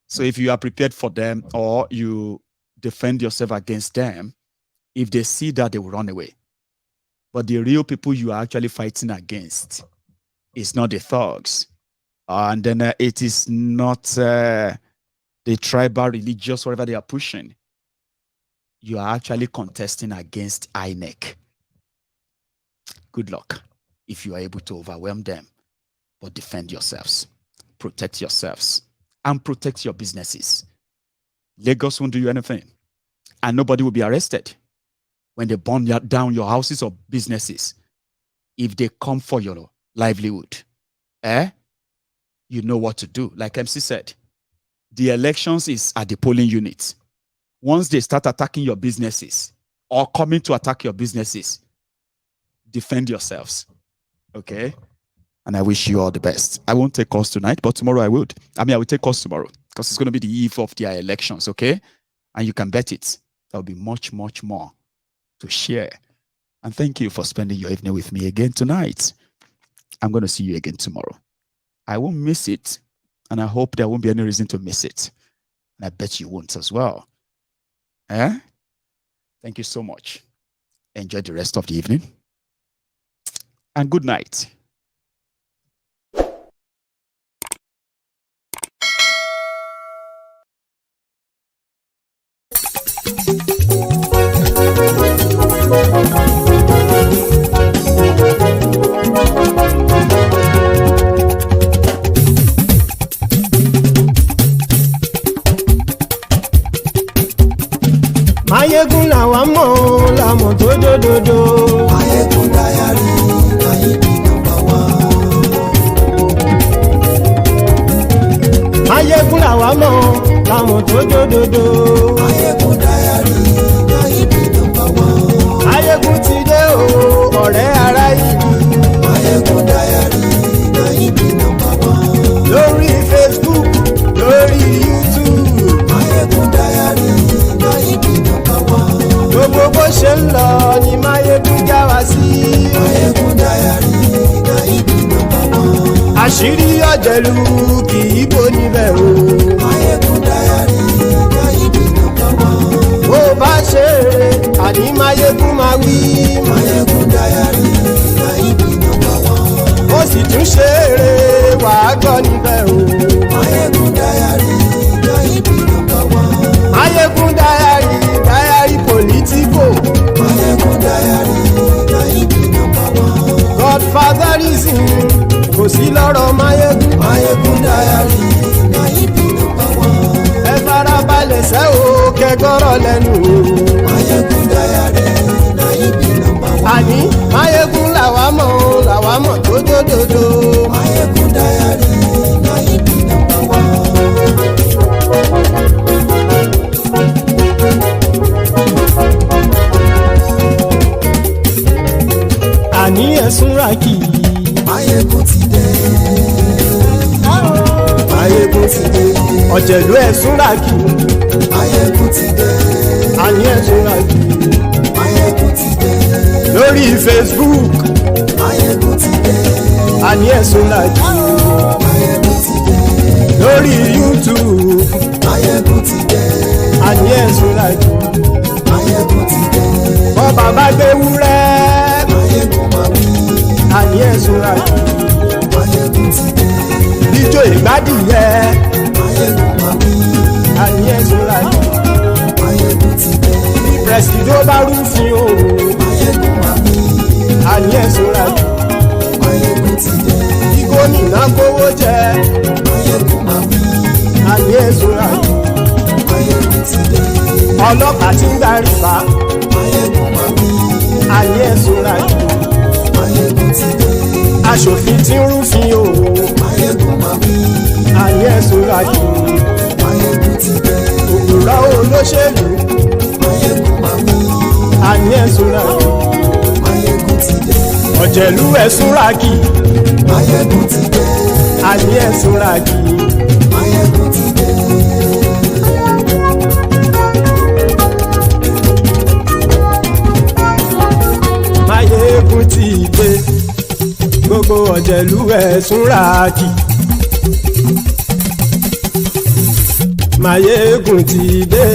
Speaker 1: So if you are prepared for them or you defend yourself against them, if they see that, they will run away. But the real people you are actually fighting against is not the thugs. And then it is not the tribal, religious, whatever they are pushing. You are actually contesting against INEC. Good luck if you are able to overwhelm them. But defend yourselves. Protect yourselves. And protect your businesses. Lagos won't do you anything. And nobody will be arrested when they burn down your houses or businesses. If they come for your livelihood, you know what to do. Like MC said, the elections is at the polling unit. Once they start attacking your businesses or coming to attack your businesses, defend yourselves. Okay? And I wish you all the best. I won't take calls tonight, but tomorrow I would. I will take calls tomorrow because it's going to be the eve of their elections, okay? And you can bet it. There'll be much, much more to share. And thank you for spending your evening with me again tonight. I'm going to see you again tomorrow. I won't miss it. And I hope there won't be any reason to miss it. And I bet you won't as well. Thank you so much. Enjoy the rest of the evening. And good night.
Speaker 9: Ayégún làwa mọ̀ làmọ̀ tó dòdòdò. Ayégún dáyàrí ayébi nọ́mbà wá. Ayégún làwa mọ̀ làmọ̀ tó dòdòdò. Ayégún dáyàrí ayébi nọ́mbà wá. Ayégún ti dé o ọ̀rẹ́ ará ìlú. Ayégún dáyàrí ayébi nọ́mbà wá. Lórí Facebook, lórí YouTube. Ayégún dáyàrí ayébi nọ́mbà wá. Gbogbo bó ṣe ń lọ ni àṣírí ọ̀jẹ̀lú kì í bò níbẹ̀ o.
Speaker 10: Máyégún Diary Náídì nọ́mbà 1.
Speaker 9: bó bá ṣe eré àní Máyégún máa wí.
Speaker 10: Máyégún Diary Náídì nọ́mbà 1.
Speaker 9: ó sì tún ṣe eré wàá gbọ́ níbẹ̀ o.
Speaker 10: Máyégún Diary Náídì nọ́mbà 1.
Speaker 9: Máyégún Diary politico.
Speaker 10: Máyégún Diary Náídì nọ́mbà 1.
Speaker 9: Godfatherism kò sí lọ́rọ̀ Máyégún.
Speaker 10: Máyégún Diary Náídì nọ́mbà 1.
Speaker 9: ẹ farabalẹ̀ sẹ́ o kẹgọ́rọ̀ lẹ́nu o.
Speaker 10: Máyégún Diary Náídì nọ́mbà 1.
Speaker 9: àní Máyégún làwa mọ̀ tó dódòdó.
Speaker 10: Máyégún Diary Náídì nọ́mbà 1.
Speaker 9: àní ẹ̀sùn ràkì.
Speaker 10: Máyégún ti dé. Máyégún ti dé.
Speaker 9: ọ̀jẹ̀lú ẹ̀sùn ràkì.
Speaker 10: Máyégún ti dé.
Speaker 9: àní ẹ̀sùn ràkì.
Speaker 10: Máyégún ti dé.
Speaker 9: lórí Facebook.
Speaker 10: Máyégún ti dé.
Speaker 9: àní ẹ̀sùn ràkì.
Speaker 10: Máyégún ti dé.
Speaker 9: lórí YouTube.
Speaker 10: Máyégún ti dé.
Speaker 9: àní ẹ̀sùn ràkì.
Speaker 10: Máyégún ti dé.
Speaker 9: bọ́ bàbá gbé wúrẹ́.
Speaker 10: Máyégún máa wí.
Speaker 9: àní ẹ̀sùn ràkì.
Speaker 10: Máyégún ti dé.
Speaker 9: ijó ìgbádìyẹ.
Speaker 10: Máyégún máa wí.
Speaker 9: àní ẹ̀sùn ràkì.
Speaker 10: Máyégún ti dé.
Speaker 9: pẹ̀sìdó bá rúfin o.
Speaker 10: Máyégún máa wí.
Speaker 9: àní ẹ̀sùn ràkì.
Speaker 10: Máyégún ti dé.
Speaker 9: kí gómìnà kówó jẹ.
Speaker 10: Máyégún máa wí.
Speaker 9: àní ẹ̀sùn ràkì.
Speaker 10: Máyégún ti dé.
Speaker 9: ọlọ́pàá tí ń gba rìbá.
Speaker 10: Máyégún máa wí.
Speaker 9: àní ẹ̀sùn ràkì.
Speaker 10: Máyégún ti dé.
Speaker 9: aṣòfin tí ń rúfin o.
Speaker 10: Máyégún máa wí.
Speaker 9: àní ẹ̀sùn ràkì.
Speaker 10: Máyégún ti dé.
Speaker 9: òpùrọ́ olóṣèlú.
Speaker 10: Máyégún máa wí.
Speaker 9: àní ẹ̀sùn ràkì.
Speaker 10: Máyégún ti dé.
Speaker 9: ọ̀jẹ̀lú ẹ̀sùn ràkì.
Speaker 10: Máyégún ti dé.
Speaker 9: àní ẹ̀sùn ràkì.
Speaker 10: Máyégún ti dé.
Speaker 9: Máyégún ti dé. gbogbo ọ̀jẹ̀lú ẹ̀sùn ràkì. Máyégún ti dé.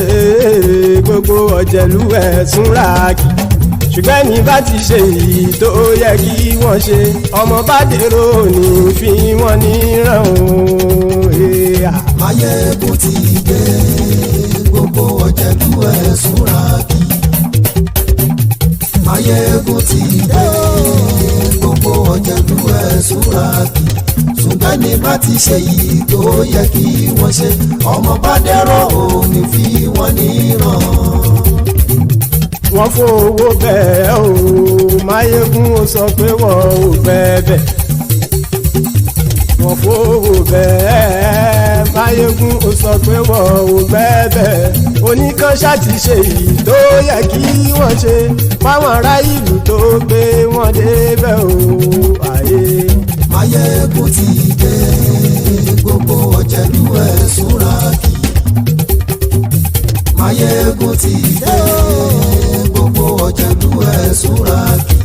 Speaker 9: gbogbo ọ̀jẹ̀lú ẹ̀sùn ràkì. ṣùgbọ́n ní bá ti ṣe èyí tó yẹ kí wọ́n ṣe ọmọ bá dèrò ní fi wọ́n níran o.
Speaker 10: Máyégún ti dé. Gbogbo ọ̀jẹ̀lú ẹ̀sùn ràkì. Máyégún ti dé. Gbogbo ọ̀jẹ̀lú ẹ̀sùn ràkì. ṣùgbọ́n ní bá ti ṣe yìí tó yẹ kí wọ́n ṣe ọmọ bá dẹ́rọ̀ ò ní fi wọ́n níran.
Speaker 9: wọ́n fowó bẹ́ẹ̀ o Máyégún ó sọ pé wọ́n ò bẹ́ẹ̀ wọ́n fowó bẹ́ẹ̀ Máyégún ó sọ pé wọ́n ò bẹ́ẹ̀ oníkan ṣáàtì ṣe yìí tó yẹ kí wọ́n ṣe fáwọn ará ìlú tó gbé wọn débẹ̀ o àyè.
Speaker 10: Máyégún ti dé gbogbo ọ̀jẹ̀lú ẹ̀sùn ràkì. Máyégún ti dé gbogbo ọ̀jẹ̀lú ẹ̀sùn ràkì.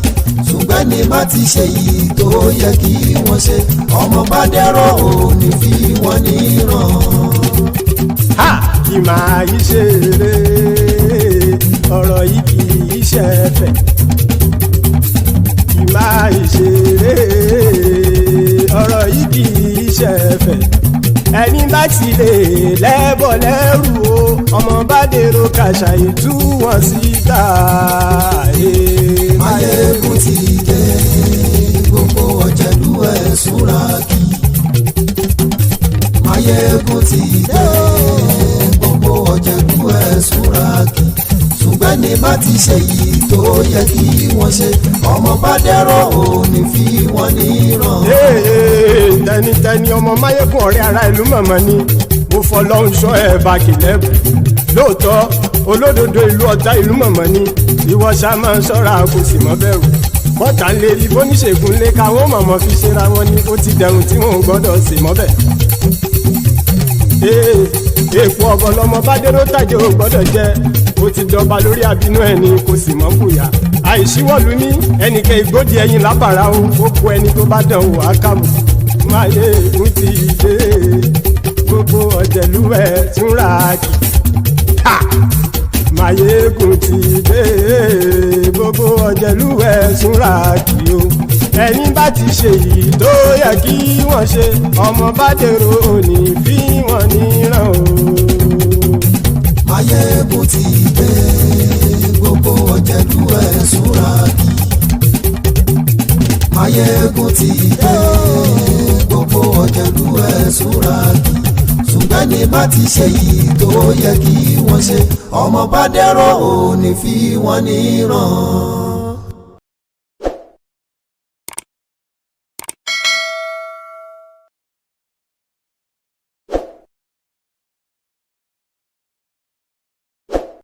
Speaker 10: ṣùgbọ́n ní bá ti ṣe yìí tó yẹ kí wọ́n ṣe ọmọ bá dẹ́rọ̀ ò ní fi wọ́n níran.
Speaker 9: kì máa yí ṣe eré ọ̀rọ̀ yìí kì í ṣe ẹ̀fẹ̀ kì máa yí ṣe eré ọ̀rọ̀ yìí kì í ṣe ẹ̀fẹ̀ ẹni bá ti lè lẹ́bọ̀ lẹ́rù o ọmọ bá dèrò kàṣà ìtú wọn síta.
Speaker 10: Máyégún ti dé gbogbo ọ̀jẹ̀lú ẹ̀sùn ràkì. Máyégún ti dé gbogbo ọ̀jẹ̀lú ẹ̀sùn ràkì. ṣùgbọ́n ní bá ti ṣe yìí tó yẹ kí wọ́n ṣe ọmọ bá dẹ́rọ̀ ò ní fi wọ́n níran.
Speaker 9: tẹnitẹni ọmọ Máyégún ọ̀rẹ́ ara ìlú mọ̀mọ́ ni mo fọlọ́run ṣọ́ ẹ̀ bá kìlẹ́bù lóòótọ́ olódodo ìlú ọ̀tá ìlú mọ̀mọ́ ni ìwọ ṣá máa ń ṣọ́ra kò sì mọ́ bẹ̀rù bọ́tà ń lè rí bóníṣègùn lé káwọn mọ̀mọ́ fi ṣera wọn ni ó ti dẹrùn tí wọn ò gbọ́dọ̀ sì mọ́ bẹ̀. èèpo ọ̀bọ lọmọ bá dérò tàjẹ́ ò gbọ́dọ̀ jẹ́ ó ti jọba lórí àbínú ẹni kò sì mọ́ bùyà àìsíwọ́lu ní ẹnìkẹ́ ìgbódì ẹyin lábàrá o ó kó ẹni tó bá dán wò á kàmù Máyégún ti dé gbogbo ọ̀jẹ̀lú ẹ̀ túnra kì. Máyégún ti dé gbogbo ọ̀jẹ̀lú ẹ̀ túnra kì o. Ẹ̀yin bá ti ṣe yìí tó yẹ kí wọ́n ṣe ọmọ bá dèrò òní fi wọ́n níran o.
Speaker 10: Máyégún ti dé gbogbo ọ̀jẹ̀lú ẹ̀ túnra kì. Máyégún ti dé gbogbo ọ̀jẹ̀lú ẹ̀ túnra kì. Ṣùgbọ́n ní bá ti ṣe yìí tó yẹ kí wọ́n ṣe ọmọ bá dèrò òní fi wọ́n níran.